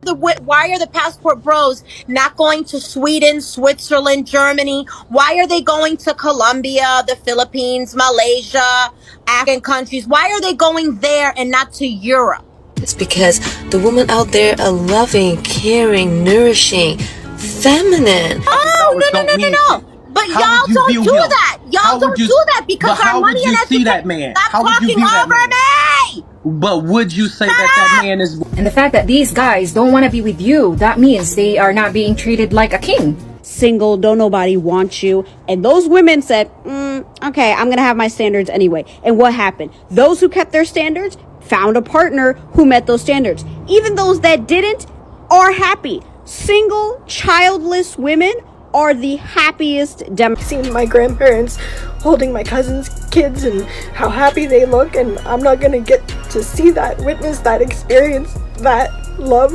Why are the passport bros not going to Sweden, Switzerland, Germany? Why are they going to Colombia, the Philippines, Malaysia, African countries? Why are they going there and not to Europe? It's because the women out there are loving, caring, nourishing, feminine. No. But y'all don't do that. Y'all don't do that because our money and education. Stop talking over me. But would you say that man is... And the fact that these guys don't want to be with you, that means they are not being treated like a king. Single, don't nobody want you. And those women said, okay, I'm going to have my standards anyway. And what happened? Those who kept their standards found a partner who met those standards. Even those that didn't are happy. Single, childless women are the happiest. Seeing my grandparents holding my cousin's kids and how happy they look, and I'm not gonna get to see that, witness that, experience that love.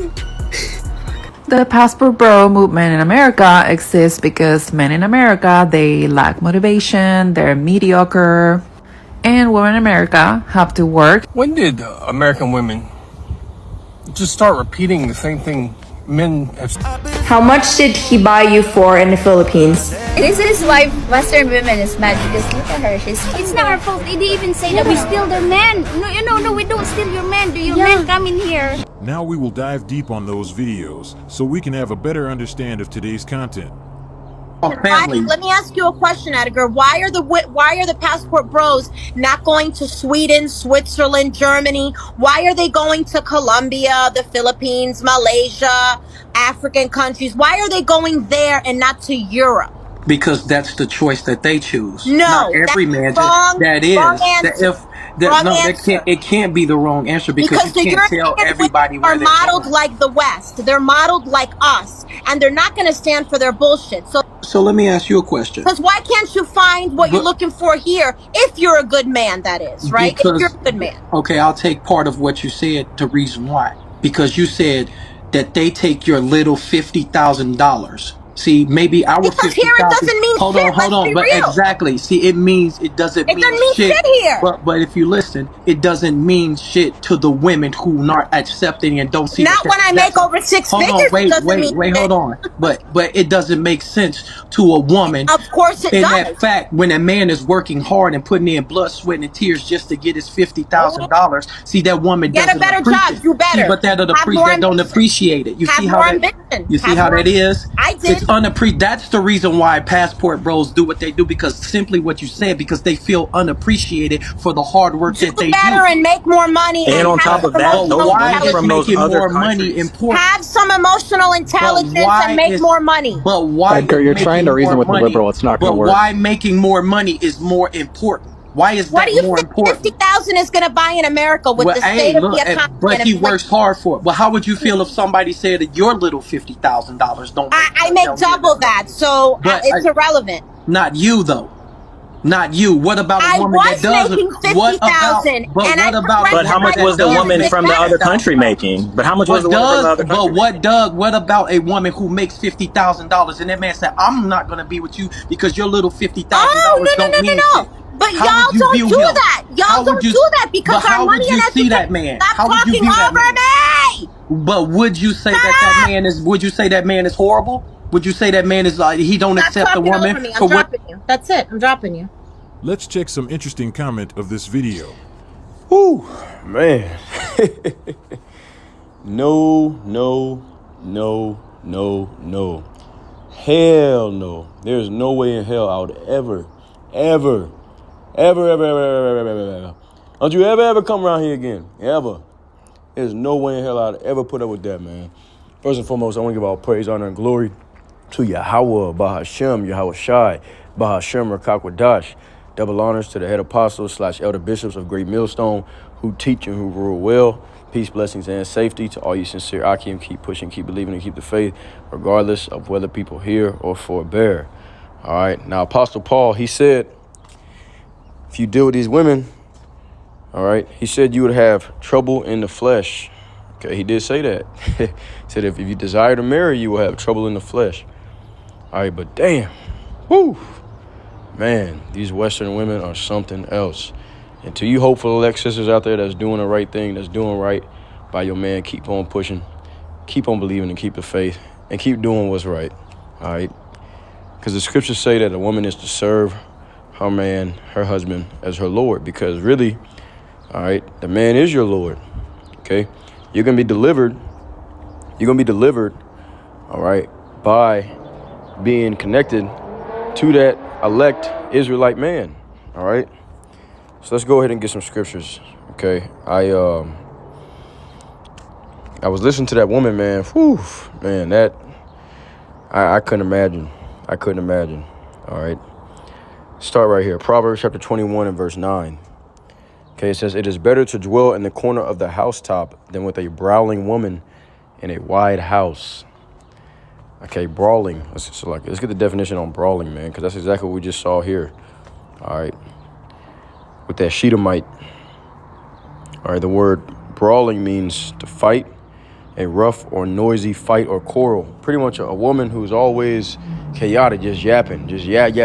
The passport bro movement in America exists because men in America, they lack motivation, they're mediocre, and women in America have to work. When did American women just start repeating the same thing men have? How much did he buy you for in the Philippines? This is why Western women is mad, because look at her. It's not our fault. They didn't even say that we steal their men. No, we don't steal your men. Do your men come in here? Now we will dive deep on those videos so we can have a better understanding of today's content. Let me ask you a question, Edgar. Why are the passport bros not going to Sweden, Switzerland, Germany? Why are they going to Colombia, the Philippines, Malaysia, African countries? Why are they going there and not to Europe? Because that's the choice that they choose. No, not every man. It can't be the wrong answer because you can't tell everybody where they're modeled like the West. They're modeled like us, and they're not going to stand for their bullshit. So let me ask you a question. Because why can't you find what you're looking for here if you're a good man, that is, right? If you're a good man. Okay, I'll take part of what you said to reason why. Because you said that they take your little $50,000. See, maybe our 50,000. Here it doesn't mean hold shit. on. But real. Exactly. See, it doesn't mean shit here. But if you listen, it doesn't mean shit to the women who not accepting and don't see. Not when I make over six figures. Wait, hold on. But it doesn't make sense to a woman. Of course it does. In that fact, when a man is working hard and putting in blood, sweat, and tears just to get his $50,000, see that woman get a better job, do better. See, but that don't appreciate it. You see how that is? I did. That's the reason why passport bros do what they do, because simply what you said, because they feel unappreciated for the hard work that they do. And make more money. And on top of that, why is making more money important? Have some emotional intelligence and make more money. But why? Edgar, you're trying to reason with the liberal. It's not going to work. But why making more money is more important? Why is that more important? What do you think 50,000 is going to buy in America with the state of the economy? But he works hard for it. Well, how would you feel if somebody said that your little $50,000 don't? I make double that, so it's irrelevant. Not you though. Not you. What about a woman that does? But how much was the woman from the other country making? But how much was the woman from the other country? But what about a woman who makes $50,000 and that man said, "I'm not going to be with you because your little $50,000 don't mean shit." But y'all don't do that. Y'all don't do that because our money and education. That man? Stop talking over me. But would you say that man is? Would you say that man is horrible? Would you say that man is like he don't accept a woman for what? That's it. I'm dropping you. Let's check some interesting comment of this video. Whew, man. No. Hell no. There's no way in hell I would ever. Don't you ever come around here again. Ever. There's no way in hell I'd ever put up with that, man. First and foremost, I want to give all praise, honor, and glory to Yahweh, Bahashem, Yahweh Shai, Bahashem, Rakakwadash. Double honors to the head apostles / elder bishops of Great Millstone who teach and who rule well. Peace, blessings, and safety to all you sincere Akim. Keep pushing, keep believing, and keep the faith, regardless of whether people hear or forbear. All right. Now, Apostle Paul, he said, if you deal with these women, all right, he said you would have trouble in the flesh. Okay, he did say that. He said if you desire to marry, you will have trouble in the flesh. All right, but damn, whoo. Man, these Western women are something else. And to you hopeful elect sisters out there that's doing the right thing, that's doing right by your man, keep on pushing. keep on believing and keep the faith and keep doing what's right. All right. Because the scriptures say that a woman is to serve her man, her husband, as her Lord. Because really, all right, the man is your Lord. Okay. You're going to be delivered. You're going to be delivered, all right, by being connected to that elect Israelite man. All right. So let's go ahead and get some scriptures. Okay. I was listening to that woman, man. Whew, man, that I couldn't imagine. I couldn't imagine. All right. Start right here. Proverbs chapter 21 and verse 9. Okay, it says, "It is better to dwell in the corner of the housetop than with a brawling woman in a wide house." Okay, brawling. Let's get the definition on brawling, man, because that's exactly what we just saw here. All right. With that Shedemite. All right, the word brawling means to fight, a rough or noisy fight or quarrel. Pretty much a woman who's always chaotic, just yapping, just yap.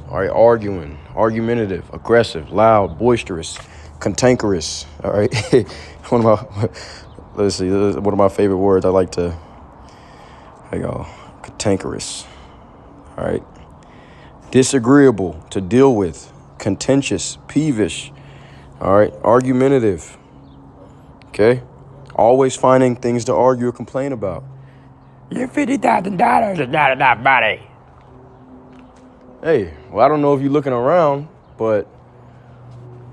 All right, arguing, argumentative, aggressive, loud, boisterous, cantankerous. All right, one of my favorite words. I like to. There you go, cantankerous. All right, disagreeable, to deal with, contentious, peevish. All right, argumentative. Okay, always finding things to argue or complain about. Your $50,000 is not enough money. Hey, well, I don't know if you're looking around, but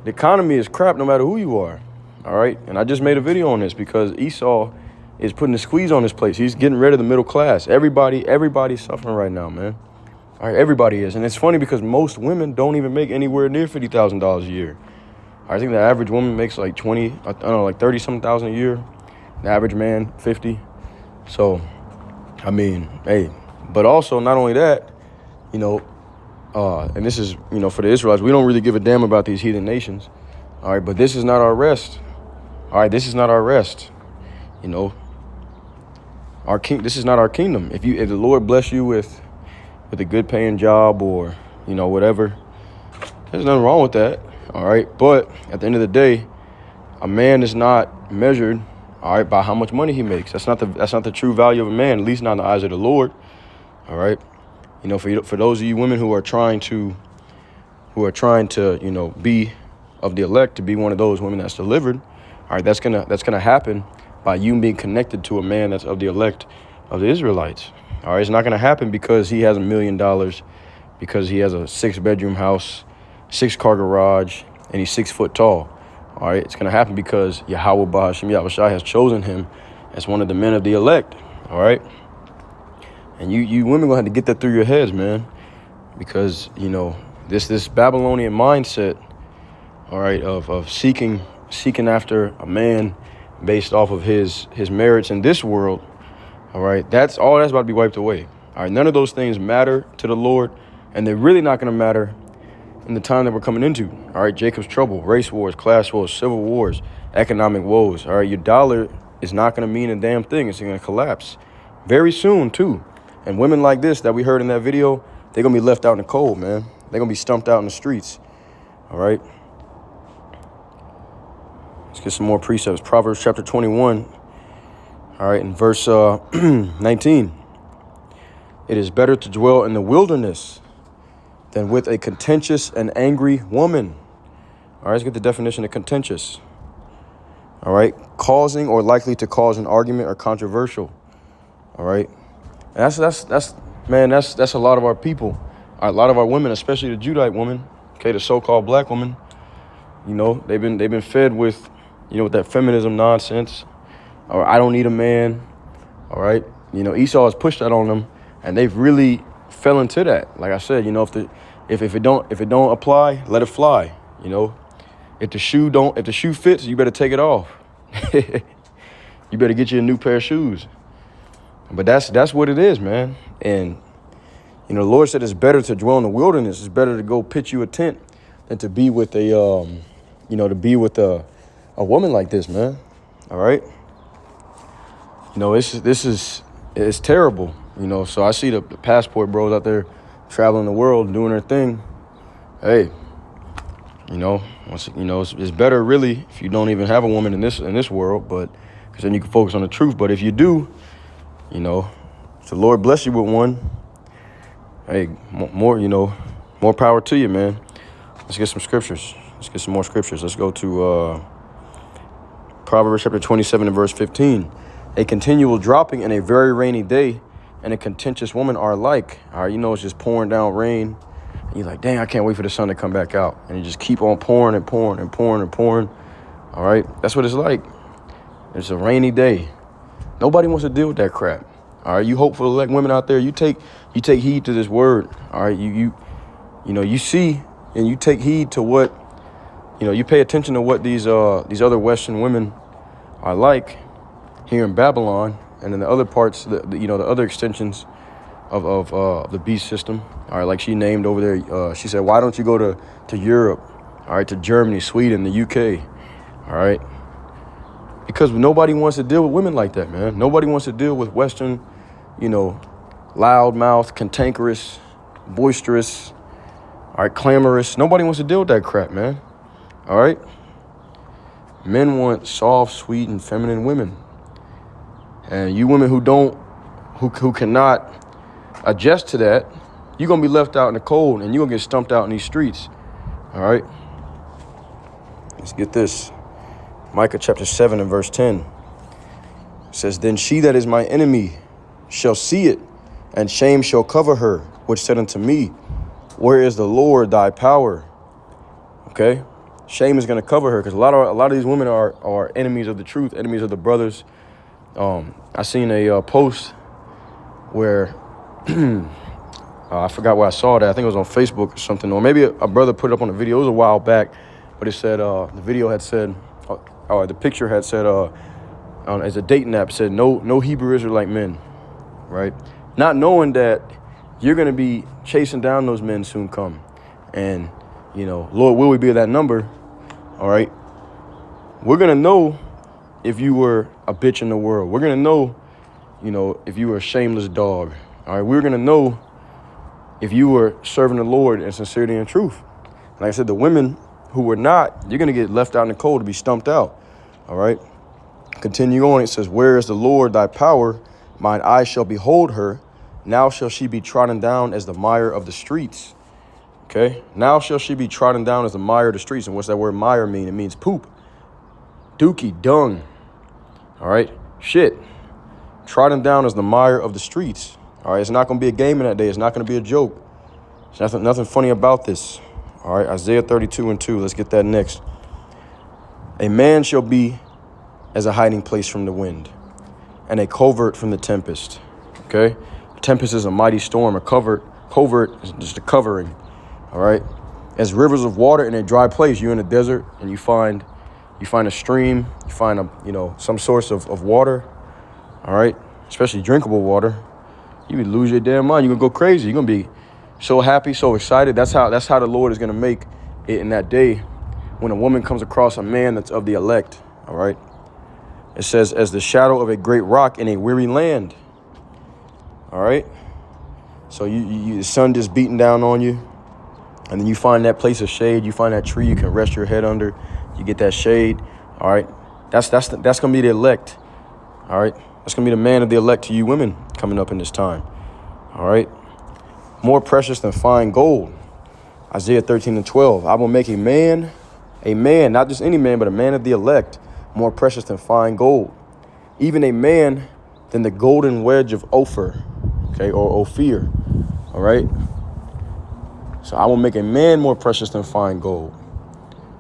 the economy is crap no matter who you are. All right, and I just made a video on this because Esau is putting a squeeze on this place. He's getting rid of the middle class. Everybody's suffering right now, man. All right, everybody is, and it's funny because most women don't even make anywhere near $50,000 a year. I think the average woman makes like 30-something thousand a year. The average man, 50. So, I mean, hey, but also not only that, you know, and this is, you know, for the Israelites, we don't really give a damn about these heathen nations. All right, but this is not our rest. All right, this is not our rest. You know, this is not our kingdom. If the Lord bless you with a good paying job or, you know, whatever, there's nothing wrong with that. All right. But at the end of the day, a man is not measured, all right, by how much money he makes. That's not the true value of a man, at least not in the eyes of the Lord. All right. You know, for those of you women who are trying to, you know, be of the elect, to be one of those women that's delivered. All right. That's gonna happen by you being connected to a man that's of the elect of the Israelites. All right. It's not going to happen because he has $1 million, because he has a 6-bedroom house, 6-car garage, and he's 6 foot tall. All right, it's going to happen because Yahweh Bahashim Yahushua has chosen him as one of the men of the elect. All right, and you women gonna have to get that through your heads, man, because you know this Babylonian mindset, all right, of seeking after a man based off of his merits in this world. All right, that's about to be wiped away. All right, none of those things matter to the Lord, and they're really not going to matter in the time that we're coming into. All right, Jacob's trouble, race wars, class wars, civil wars, economic woes. All right, your dollar is not going to mean a damn thing. It's going to collapse very soon, too. And women like this that we heard in that video, they're going to be left out in the cold, man. They're going to be stumped out in the streets. All right. Let's get some more precepts. Proverbs chapter 21. All right, in verse 19. It is better to dwell in the wilderness than with a contentious and angry woman. All right, let's get the definition of contentious. All right, causing or likely to cause an argument or controversial. All right, and that's a lot of our people. A lot of our women, especially the Judite women, okay, the so-called black women. You know, they've been fed with, you know, with that feminism nonsense. Or I don't need a man. All right, you know, Esau has pushed that on them, and they've really fell into that. Like I said, you know, if it don't apply, let it fly. You know, if the shoe fits, you better take it off. You better get you a new pair of shoes. But that's what it is, man. And you know, the Lord said it's better to dwell in the wilderness. It's better to go pitch you a tent than to be with a woman like this, man. All right. You know, it's terrible. You know, so I see the passport bros out there traveling the world, doing their thing. Hey, you know, it's better really if you don't even have a woman in this world. But because then you can focus on the truth. But if you do, you know, if the Lord bless you with one, hey, more power to you, man. Let's get some scriptures. Let's get some more scriptures. Let's go to Proverbs chapter 27 and verse 15. A continual dropping in a very rainy day and a contentious woman are alike. All right, you know, it's just pouring down rain. And you're like, dang, I can't wait for the sun to come back out. And you just keep on pouring and pouring and pouring and pouring. All right, that's what it's like. It's a rainy day. Nobody wants to deal with that crap. All right, you hopeful elect women out there, you take heed to this word. All right, you know, you see and you take heed to what, you know, you pay attention to what these other Western women are like here in Babylon and in the other parts, the other extensions of the beast system. All right, like she named over there, she said, why don't you go to Europe? All right, to Germany, Sweden, the UK. All right, because nobody wants to deal with women like that, man. Nobody wants to deal with Western, you know, loudmouth, cantankerous, boisterous, all right, clamorous. Nobody wants to deal with that crap, man. All right. Men want soft, sweet, and feminine women. And you women who cannot adjust to that, you're going to be left out in the cold and you're going to get stumped out in these streets. All right. Let's get this. Micah chapter 7 and verse 10. It says, then she that is my enemy shall see it, and shame shall cover her, which said unto me, where is the Lord thy power? Okay. Shame is going to cover her because a lot of these women are enemies of the truth, enemies of the brothers. I seen a post where I forgot where I saw that. I think it was on Facebook or something, or maybe a brother put it up on a video. It was a while back, but it said the video had said, or the picture had said, as a dating app, said no Hebrew Israelite men, right? Not knowing that you're going to be chasing down those men soon come, and you know, Lord, will we be that number? All right. We're going to know if you were a bitch in the world. We're going to know, you know, if you were a shameless dog. All right. We're going to know if you were serving the Lord in sincerity and truth. Like I said, the women who were not, you're going to get left out in the cold to be stumped out. All right. Continue on. It says, where is the Lord thy power? Mine eyes shall behold her. Now shall she be trodden down as the mire of the streets. Okay, now shall she be trodden down as the mire of the streets. And what's that word mire mean? It means poop, dookie, dung. All right, shit. Trodden down as the mire of the streets. All right, it's not going to be a game in that day. It's not going to be a joke. There's nothing funny about this. All right, Isaiah 32 and 2. Let's get that next. A man shall be as a hiding place from the wind, and a covert from the tempest. Okay, a tempest is a mighty storm. A covert is just a covering. All right. As rivers of water in a dry place, you're in a desert and you find a stream, you find some source of water. All right. Especially drinkable water. You would lose your damn mind. You're going to go crazy. You're going to be so happy, so excited. That's how the Lord is going to make it in that day when a woman comes across a man that's of the elect. All right. It says, as the shadow of a great rock in a weary land. All right. So the sun just beating down on you. And then you find that place of shade. You find that tree you can rest your head under. You get that shade. All right. That's going to be the elect. All right. That's going to be the man of the elect to you women coming up in this time. All right. More precious than fine gold. Isaiah 13 and 12. I will make a man, not just any man, but a man of the elect, more precious than fine gold. Even a man than the golden wedge of Ophir. Okay. Or Ophir. All right. So I will make a man more precious than fine gold.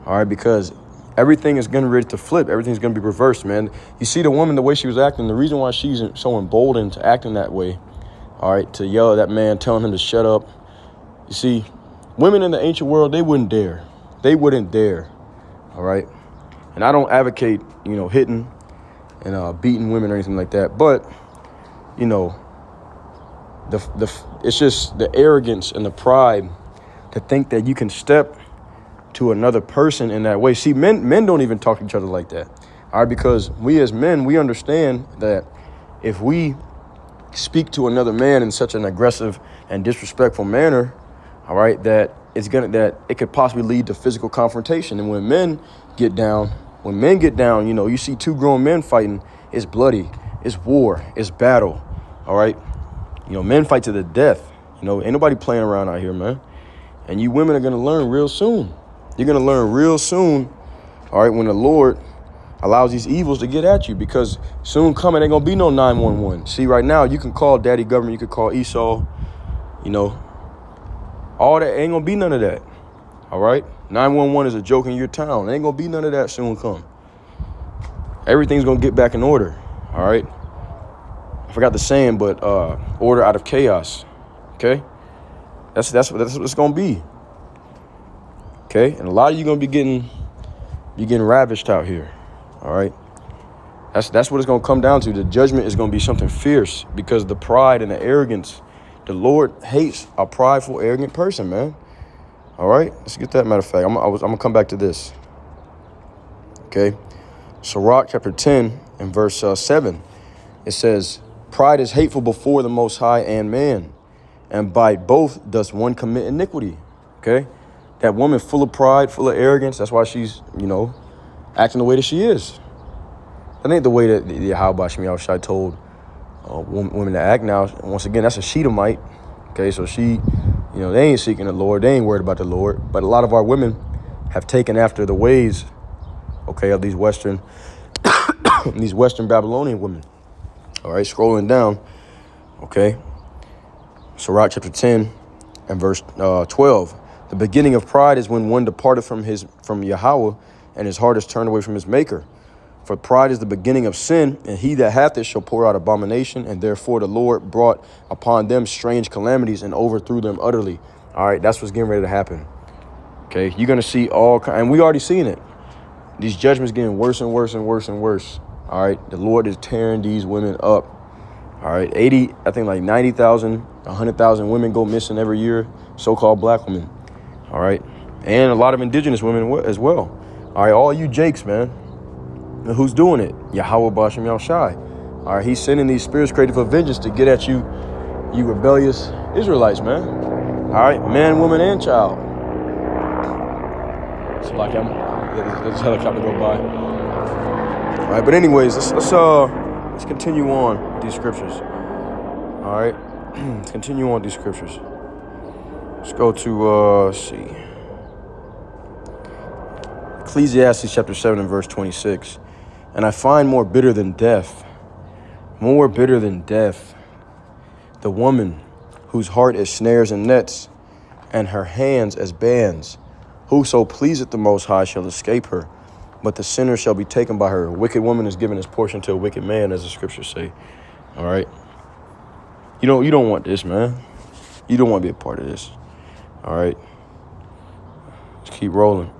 All right, because everything is going to be ready to flip. Everything's going to be reversed, man. You see the woman, the way she was acting, the reason why she's so emboldened to acting that way, all right, to yell at that man, telling him to shut up. You see, women in the ancient world, they wouldn't dare. They wouldn't dare, all right? And I don't advocate, hitting and beating women or anything like that. But, it's just the arrogance and the pride to think that you can step to another person in that way. See, men don't even talk to each other like that. All right, because we as men, we understand that if we speak to another man in such an aggressive and disrespectful manner, all right, that it could possibly lead to physical confrontation. And when men get down, you see two grown men fighting It's bloody. It's war. It's battle. All right. You know, men fight to the death. You know, ain't nobody playing around out here, man. And you women are going to learn real soon. You're going to learn real soon, all right, when the Lord allows these evils to get at you, because soon coming ain't going to be no 911. See, right now, you can call daddy government. You can call Esau, you know. All that ain't going to be none of that, all right? 911 is a joke in your town. Ain't going to be none of that soon come. Everything's going to get back in order, all right? I forgot the saying, but order out of chaos, okay? That's what it's going to be. Okay, and a lot of you gonna be getting ravished out here. All right, that's what it's gonna come down to. The judgment is gonna be something fierce because the pride and the arrogance. The Lord hates a prideful, arrogant person, man. All right, let's get that. Matter of fact, I'm gonna come back to this. Okay, Sirach chapter 10 and verse 7. It says, "Pride is hateful before the Most High and man, and by both does one commit iniquity." Okay. That woman full of pride, full of arrogance, that's why she's, you know, acting the way that she is. That ain't the way that the Yahweh Shemi Shai told women to act. Now, once again, that's a Shedemite. Okay, so she, you know, they ain't seeking the Lord. They ain't worried about the Lord. But a lot of our women have taken after the ways, okay, of these Western Babylonian women. All right, scrolling down, okay. Sirach chapter 10 and verse 12. The beginning of pride is when one departed from Yahweh, and his heart is turned away from his maker. For pride is the beginning of sin, and he that hath it shall pour out abomination, and therefore the Lord brought upon them strange calamities and overthrew them utterly. All right, that's what's getting ready to happen. Okay, you're gonna see and we already seen it. These judgments getting worse and worse and worse and worse. All right, the Lord is tearing these women up. All right, 90,000, 100,000 women go missing every year, so-called black women. All right. And a lot of indigenous women as well. All right. All you Jakes, man. And who's doing it? Yahweh Basham Yahushai. All right. He's sending these spirits created for vengeance to get at you, you rebellious Israelites, man. All right. Man, woman, and child. It's like there's a helicopter go by. All right. But anyways, let's continue on with these scriptures. All right. Let's continue on with these scriptures. Let's go to, let's see. Ecclesiastes chapter 7 and verse 26. "And I find more bitter than death, the woman whose heart is snares and nets, and her hands as bands. Whoso pleaseth the Most High shall escape her, but the sinner shall be taken by her." A wicked woman is given his portion to a wicked man, as the scriptures say. All right. You don't want this, man. You don't want to be a part of this. All right. Let's keep rolling.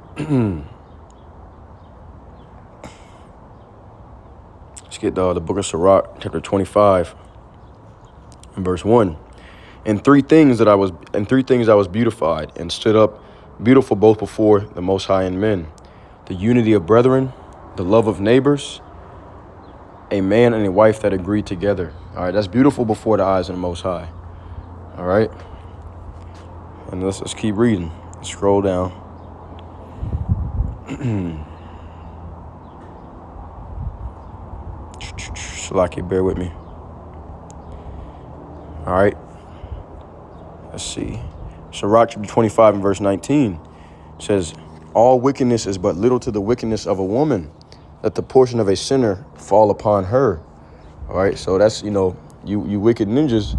Let's get the book of Sirach, chapter 25, and verse 1. In three things I was beautified, and stood up beautiful both before the Most High and men: the unity of brethren, the love of neighbors, a man and a wife that agreed together. All right, that's beautiful before the eyes of the Most High. All right. And let's keep reading. Let's scroll down. Shalaki, bear with me. All right. Let's see. Sirach chapter 25 and verse 19 says, "All wickedness is but little to the wickedness of a woman. Let the portion of a sinner fall upon her." All right. So that's, you wicked ninjas.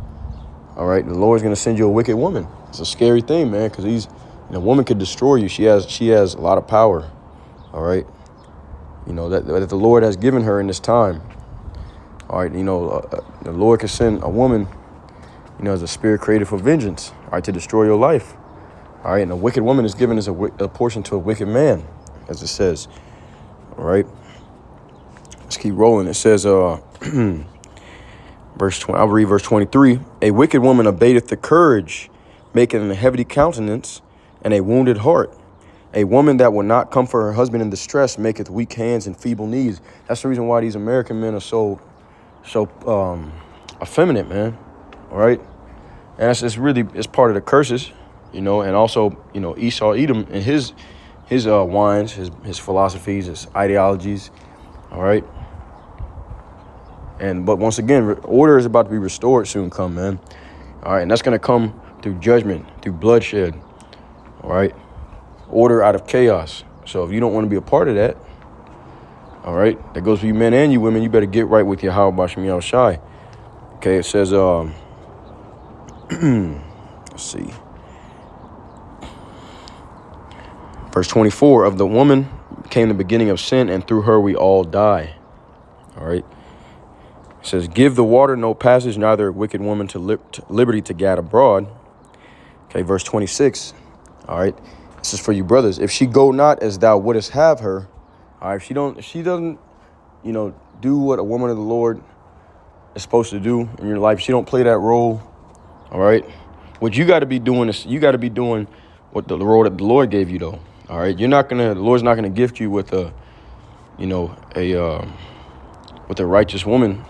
All right. The Lord's going to send you a wicked woman. It's a scary thing, man, because a woman could destroy you. She has a lot of power. All right. That the Lord has given her in this time. All right. The Lord can send a woman, as a spirit created for vengeance, all right, to destroy your life. All right. And a wicked woman is given as a portion to a wicked man, as it says. All right. Let's keep rolling. It says, verse 20, I'll read verse 23. "A wicked woman abateth the courage, making a heavy countenance and a wounded heart. A woman that will not comfort her husband in distress maketh weak hands and feeble knees." That's the reason why these American men are so effeminate, man. All right. And it's part of the curses, and also, Esau, Edom, and his wines, his philosophies, his ideologies. All right. But once again, order is about to be restored soon come, man. All right, and that's going to come through judgment, through bloodshed. All right, order out of chaos. So if you don't want to be a part of that, all right, that goes for you men and you women, you better get right with Yahweh Bashim Yahushai. Okay, it says, let's see. Verse 24, of the woman came the beginning of sin, and through her we all die. All right. It says, give the water no passage, neither a wicked woman to liberty to gad abroad. Okay, verse 26. All right. This is for you brothers. If she go not as thou wouldest have her, all right, if she doesn't, do what a woman of the Lord is supposed to do in your life, she don't play that role, all right, what you got to be doing is you got to be doing what the role that the Lord gave you, though. All right, the Lord's not gonna gift you with with a righteous woman.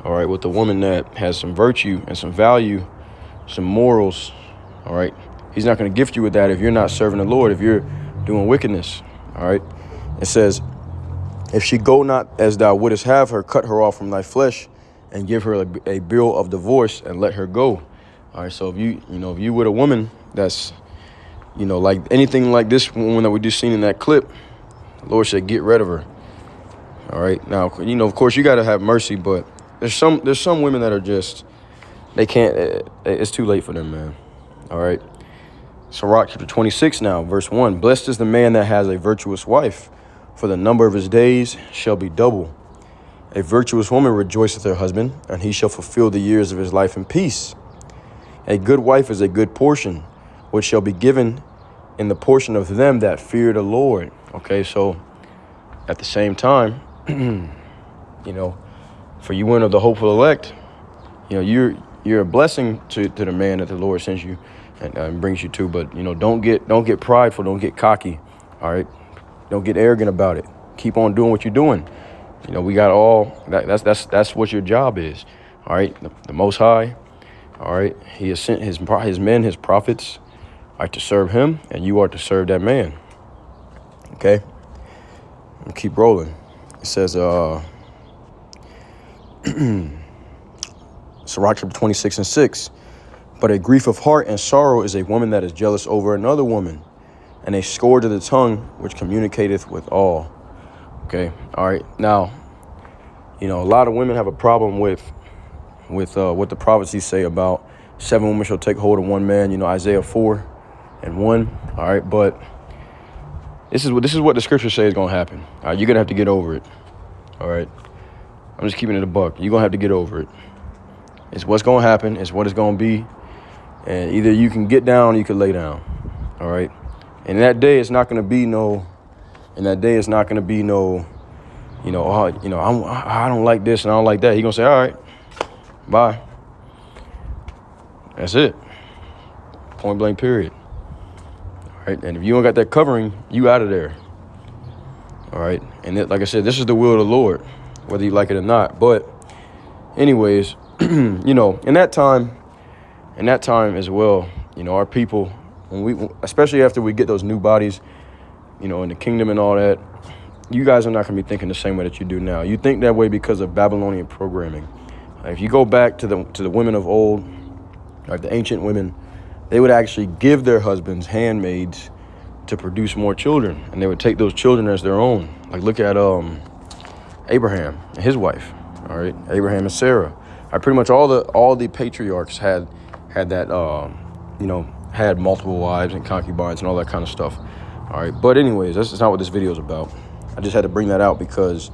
All right, with a woman that has some virtue and some value, some morals. All right, He's not gonna gift you with that if you're not serving the Lord, if you're doing wickedness. All right, it says, if she go not as thou wouldest have her, cut her off from thy flesh, and give her a bill of divorce, and let her go. All right, so if you with a woman that's like anything like this woman that we just seen in that clip, the Lord said, get rid of her. All right. Now, of course, you got to have mercy, but there's some women that are just, they can't, it's too late for them, man. All right. Sirach chapter 26 now, verse 1. Blessed is the man that has a virtuous wife, for the number of his days shall be double. A virtuous woman rejoiceth her husband, and he shall fulfill the years of his life in peace. A good wife is a good portion, which shall be given in the portion of them that fear the Lord. Okay, so at the same time, for you one of the hopeful elect, you're a blessing to the man that the Lord sends you and brings you to. But don't get prideful, don't get cocky. All right, don't get arrogant about it. Keep on doing what you're doing. We got all that's what your job is. All right, the Most High. All right, He has sent his men, his prophets, are to serve Him, and you are to serve that man. Okay, I'll keep rolling. It says, Sirach chapter 26 and 6. But a grief of heart and sorrow is a woman that is jealous over another woman, and a scourge of the tongue which communicateth with all. Okay, all right. Now, a lot of women have a problem with what the prophecies say about 7 women shall take hold of one man, Isaiah 4:1. All right, but this is what the scriptures say is going to happen. All right, you're going to have to get over it. All right, I'm just keeping it a buck. You're going to have to get over it. It's what's going to happen. It's what it's going to be. And either you can get down or you can lay down. All right, and that day it's not going to be no, I don't like this and I don't like that. He's going to say, all right, bye. That's it. Point blank, period. All right. And if you don't got that covering, you out of there. All right. And like I said, this is the will of the Lord, whether you like it or not. But anyways, in that time as well, our people, especially after we get those new bodies, in the kingdom and all that, you guys are not going to be thinking the same way that you do now. You think that way because of Babylonian programming. If you go back to the women of old, like the ancient women, they would actually give their husbands handmaids to produce more children, and they would take those children as their own. Like look at Abraham and his wife. All right, Abraham and Sarah. Pretty much all the patriarchs had that had multiple wives and concubines and all that kind of stuff. All right, but anyways, that's not what this video is about. I just had to bring that out because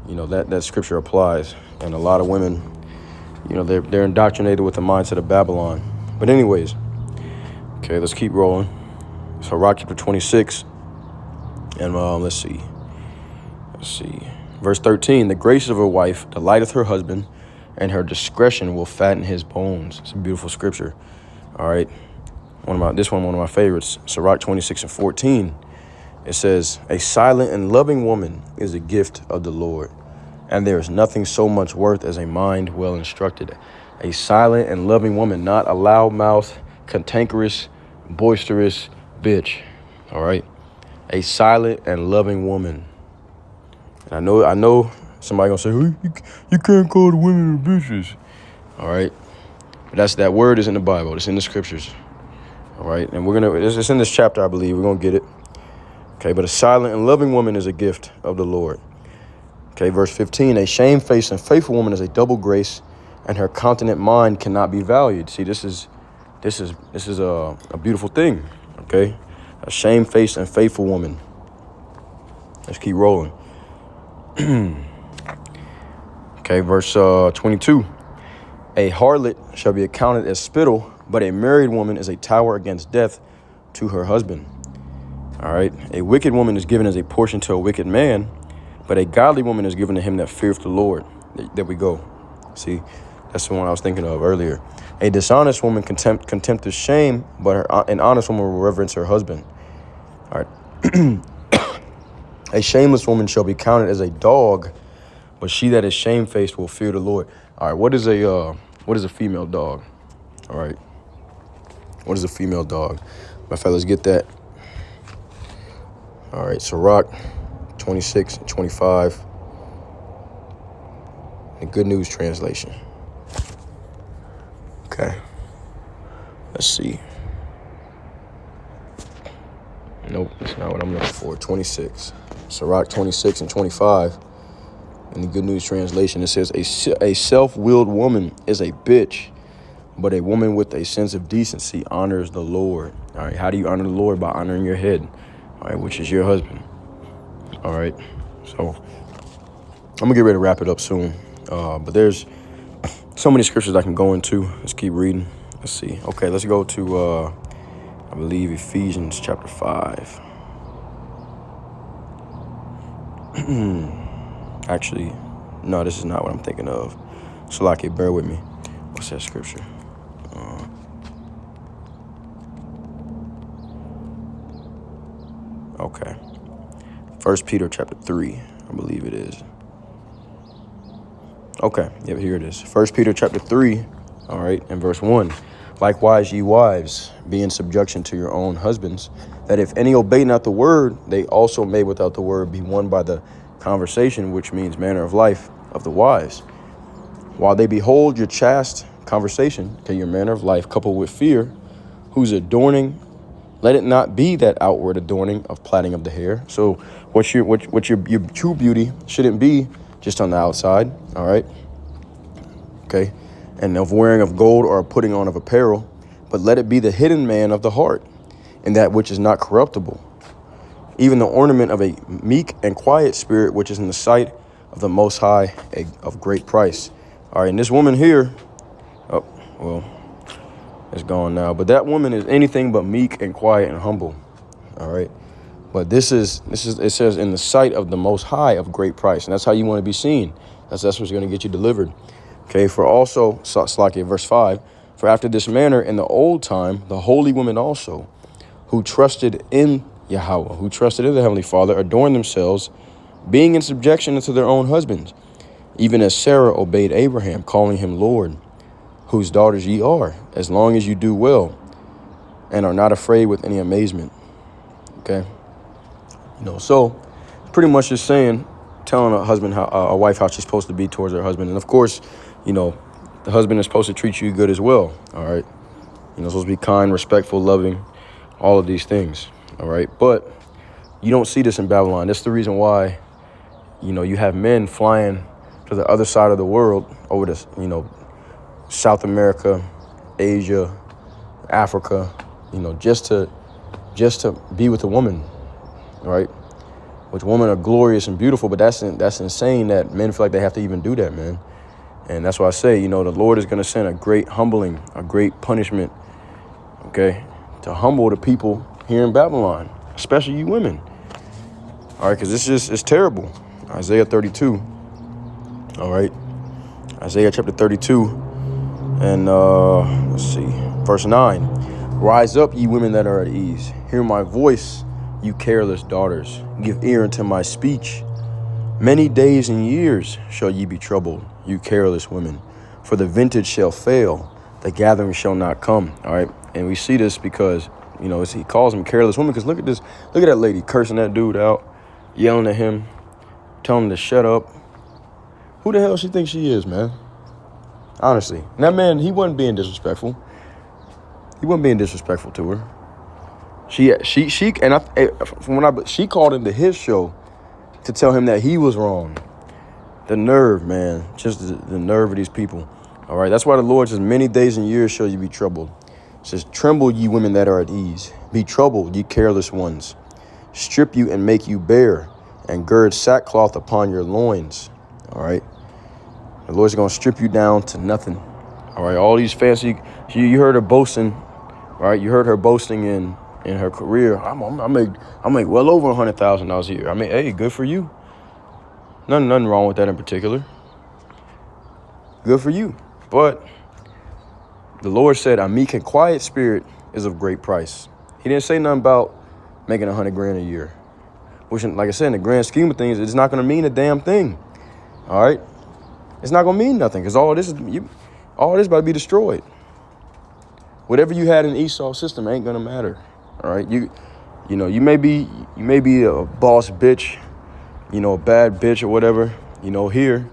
that scripture applies, and a lot of women, they're indoctrinated with the mindset of Babylon. But anyways, okay, let's keep rolling. So Sirach chapter 26, and let's see, verse 13. The grace of a wife delighteth her husband, and her discretion will fatten his bones. It's a beautiful scripture. All right, one of my favorites. Sirach 26 and 14. It says, a silent and loving woman is a gift of the Lord, and there is nothing so much worth as a mind well instructed. A silent and loving woman, not a loudmouth, cantankerous, boisterous bitch. All right, a silent and loving woman. And I know Somebody gonna say, oh, you can't call the women bitches. All right. But that word is in the Bible. It's in the scriptures. All right. And it's in this chapter, I believe. We're going to get it. Okay. But a silent and loving woman is a gift of the Lord. Okay. Verse 15, a shamefaced and faithful woman is a double grace, and her continent mind cannot be valued. See, this is a beautiful thing. Okay. A shamefaced and faithful woman. Let's keep rolling. Okay. Verse 22. A harlot shall be accounted as spittle, but a married woman is a tower against death to her husband. All right. A wicked woman is given as a portion to a wicked man, but a godly woman is given to him that feareth the Lord. There we go. See, that's the one I was thinking of earlier. A dishonest woman contempt is shame, but an honest woman will reverence her husband. All right. A shameless woman shall be counted as a dog, but she that is shamefaced will fear the Lord. All right. What is a female dog? All right. What is a female dog? My fellas, get that. All right. Sirach 26 and 25. The Good News Translation. Okay. Let's see. Nope, that's not what I'm looking for. 26. Sirach 26 and 25. In the Good News Translation, it says, a self-willed woman is a bitch, but a woman with a sense of decency honors the Lord. All right, how do you honor the Lord? By honoring your head, all right, which is your husband. All right, so I'm going to get ready to wrap it up soon. But there's so many scriptures I can go into. Let's keep reading. Let's see. Okay, let's go to, I believe, Ephesians chapter 5. Actually, no, this is not what I'm thinking of. Salaki, bear with me. What's that scripture? Okay. 1 Peter chapter 3, I believe it is. Okay, yeah, here it is. 1 Peter chapter 3, all right, and verse 1. Likewise, ye wives, be in subjection to your own husbands, that if any obey not the word, they also may without the word be won by the conversation, which means manner of life of the wives. While they behold your chaste conversation, okay, your manner of life coupled with fear, whose adorning, let it not be that outward adorning of plaiting of the hair. So what your true beauty shouldn't be just on the outside, all right? Okay, and of wearing of gold or putting on of apparel, but let it be the hidden man of the heart, and that which is not corruptible, even the ornament of a meek and quiet spirit, which is in the sight of the Most High, of great price. All right, and this woman here, oh, well, it's gone now, but that woman is anything but meek and quiet and humble. All right, but this is it says in the sight of the Most High of great price, and that's how you want to be seen. That's what's going to get you delivered. Okay, for also, Slakia, verse 5, for after this manner in the old time, the holy women also, who trusted in Yahweh, who trusted in the Heavenly Father, adorned themselves, being in subjection unto their own husbands, even as Sarah obeyed Abraham, calling him Lord, whose daughters ye are, as long as you do well, and are not afraid with any amazement. Okay, so pretty much just telling a wife how she's supposed to be towards her husband, and of course, the husband is supposed to treat you good as well. All right, supposed to be kind, respectful, loving, all of these things. All right, but you don't see this in Babylon. That's the reason why, you have men flying to the other side of the world, over to, South America, Asia, Africa, just to be with a woman, right? Which women are glorious and beautiful, but that's insane that men feel like they have to even do that, man. And that's why I say, the Lord is going to send a great humbling, a great punishment, okay, to humble the people here in Babylon, especially you women. All right, because it's terrible. Isaiah 32. All right, Isaiah chapter 32, and let's see, verse 9. Rise up, ye women that are at ease. Hear my voice, you careless daughters. Give ear unto my speech. Many days and years shall ye be troubled, you careless women. For the vintage shall fail, the gathering shall not come. All right, and we see this because, he calls them careless women. Because look at this. Look at that lady cursing that dude out, yelling at him, telling him to shut up. Who the hell she thinks she is, man? Honestly. And that man, he wasn't being disrespectful. He wasn't being disrespectful to her. She called into his show to tell him that he was wrong. The nerve, man. Just the nerve of these people. All right. That's why the Lord says, many days and years shall you be troubled. It says, tremble, ye women that are at ease. Be troubled, ye careless ones. Strip you and make you bare, and gird sackcloth upon your loins. All right. The Lord's going to strip you down to nothing. All right. All these fancy, you heard her boasting. All right. You heard her boasting in her career. I make well over $100,000 a year. I mean, hey, good for you. Nothing wrong with that in particular. Good for you. But the Lord said, a meek and quiet spirit is of great price. He didn't say nothing about making $100,000 a year, which, like I said, in the grand scheme of things, it's not going to mean a damn thing. All right. It's not going to mean nothing because all this about to be destroyed. Whatever you had in Esau's system ain't going to matter. All right. You may be a boss bitch, a bad bitch or whatever, here,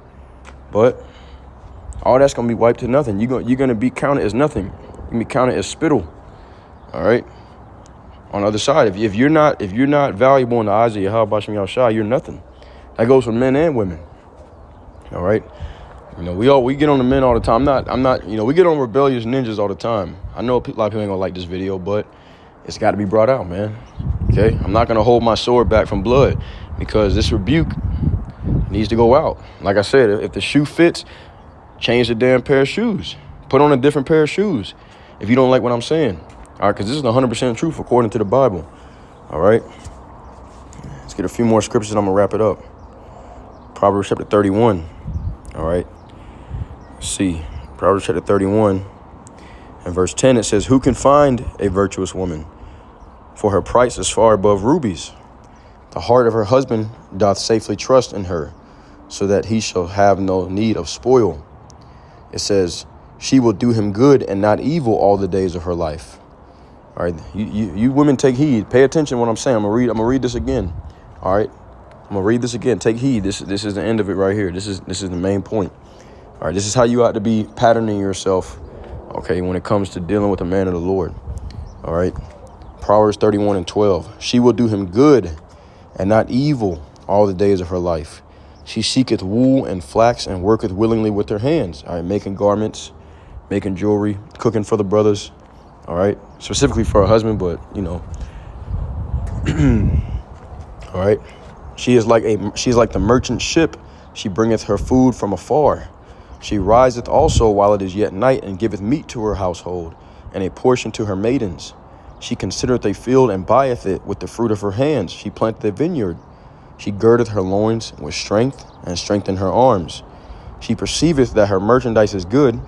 but all that's going to be wiped to nothing. You're going to be counted as nothing. You're going to be counted as spittle. All right. On the other side, if you're not valuable in the eyes of Yahweh Shem Yahushua, you're nothing. That goes for men and women. All right. We get on the men all the time. I'm not, we get on rebellious ninjas all the time. I know a lot of people ain't gonna like this video, but it's got to be brought out, man. Okay. I'm not going to hold my sword back from blood because this rebuke needs to go out. Like I said, if the shoe fits, change the damn pair of shoes. Put on a different pair of shoes if you don't like what I'm saying. All right. Because this is 100% truth according to the Bible. All right. Let's get a few more scriptures and I'm going to wrap it up. Proverbs chapter 31. All right. Let's see. Proverbs chapter 31 and verse 10, it says, who can find a virtuous woman? For her price is far above rubies. The heart of her husband doth safely trust in her, so that he shall have no need of spoil. It says, she will do him good and not evil all the days of her life. All right. You women take heed. Pay attention to what I'm saying. I'm gonna read this again. All right. I'm gonna read this again. Take heed. This is the end of it right here. This is the main point. All right. This is how you ought to be patterning yourself. Okay. When it comes to dealing with the man of the Lord. All right. Proverbs 31 and 12. She will do him good and not evil all the days of her life. She seeketh wool and flax and worketh willingly with her hands. All right. Making garments, making jewelry, cooking for the brothers. All right. Specifically for her husband, but all right. She is like the merchant ship. She bringeth her food from afar. She riseth also while it is yet night, and giveth meat to her household, and a portion to her maidens. She considereth a field, and buyeth it with the fruit of her hands. She planteth a vineyard. She girdeth her loins with strength, and strengthened her arms. She perceiveth that her merchandise is good.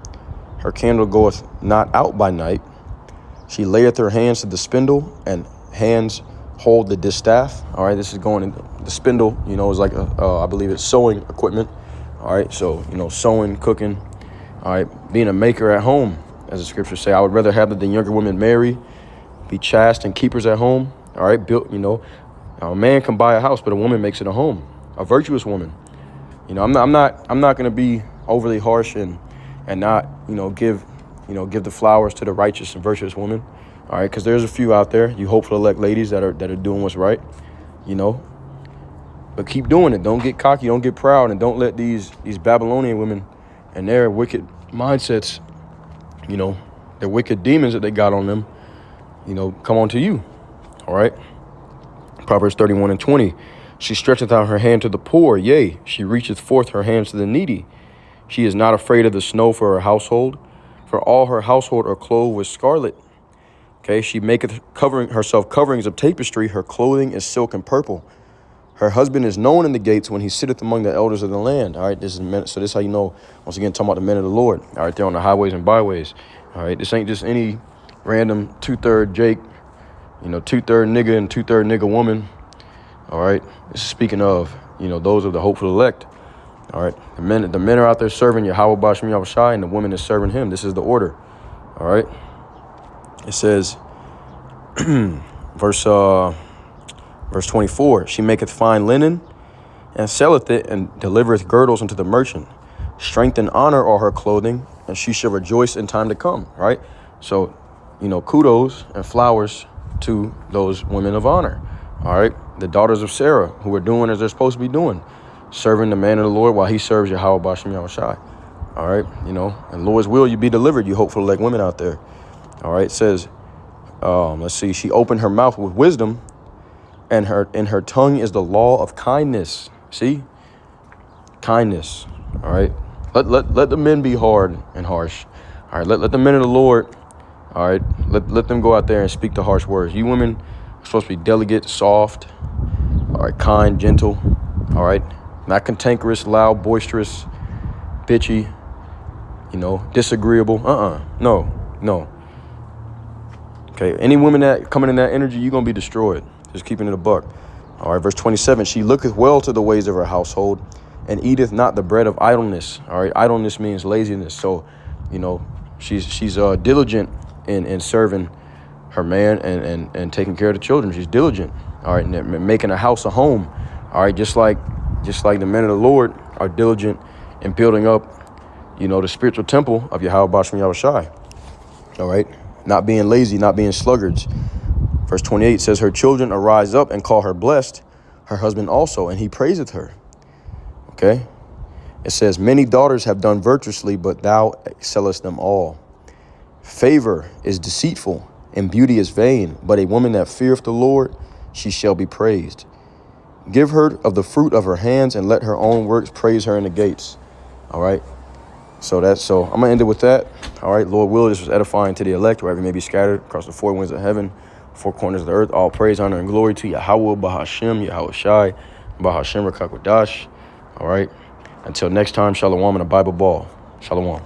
Her candle goeth not out by night. She layeth her hands to the spindle, and hands hold the distaff. All right, this is going in the spindle, is like I believe it's sewing equipment. All right, so, sewing, cooking. All right, being a maker at home, as the scriptures say. I would rather have the younger women marry, be chaste and keepers at home. All right, built, a man can buy a house, but a woman makes it a home, a virtuous woman. I'm not going to be overly harsh and not, give the flowers to the righteous and virtuous woman. All right, because there's a few out there, you hopeful elect ladies that are doing what's right, but keep doing it. Don't get cocky, don't get proud, and don't let these Babylonian women and their wicked mindsets, their wicked demons that they got on them, come on to you. All right. Proverbs 31 and 20. She stretcheth out her hand to the poor, yea, she reacheth forth her hands to the needy. She is not afraid of the snow for her household, for all her household are clothed with scarlet. Okay, she maketh herself coverings of tapestry, her clothing is silk and purple. Her husband is known in the gates when he sitteth among the elders of the land. All right, this is how you know, once again, talking about the men of the Lord. All right, they're on the highways and byways. All right, this ain't just any random 2/3 Jake, 2/3 nigga and 2/3 nigga woman. All right, this is speaking of, those of the hopeful elect. All right, the men are out there serving Yahweh Bashim Yahushai, and the woman is serving him. This is the order. All right, it says, verse 24, she maketh fine linen and selleth it, and delivereth girdles unto the merchant. Strength and honor are her clothing, and she shall rejoice in time to come, right? So, kudos and flowers to those women of honor, all right? The daughters of Sarah, who are doing as they're supposed to be doing, serving the man of the Lord while he serves Yahweh Bashem Yahushai, all right? And Lord's will, you be delivered, you hopeful like women out there, all right? It says, let's see, she opened her mouth with wisdom, and in her tongue is the law of kindness. See? Kindness, all right? Let the men be hard and harsh. All right, let the men of the Lord, all right, let them go out there and speak the harsh words. You women are supposed to be delicate, soft, all right, kind, gentle, all right, not cantankerous, loud, boisterous, bitchy, disagreeable. No. Okay, any women that coming in that energy, you're going to be destroyed. Just keeping it a buck. All right, verse 27, she looketh well to the ways of her household, and eateth not the bread of idleness. All right, idleness means laziness. So, she's diligent in serving her man and taking care of the children. She's diligent. All right, and making a house a home. All right, just like the men of the Lord are diligent in building up, the spiritual temple of Yahweh Bashem Yahushai. All right, not being lazy, not being sluggards. Verse 28 says, her children arise up and call her blessed, her husband also, and he praiseth her. Okay, it says, many daughters have done virtuously, but thou excellest them all. Favor is deceitful, and beauty is vain, but a woman that feareth the Lord, she shall be praised. Give her of the fruit of her hands, and let her own works praise her in the gates. All right, so I'm going to end it with that. All right, Lord will, this was edifying to the elect, wherever you may be scattered across the four winds of heaven, four corners of the earth. All praise, honor, and glory to Yahweh, Bahashem, Yahushai, Bahashem, Rakakwadash. All right. Until next time, Shalom and a Bible ball. Shalom.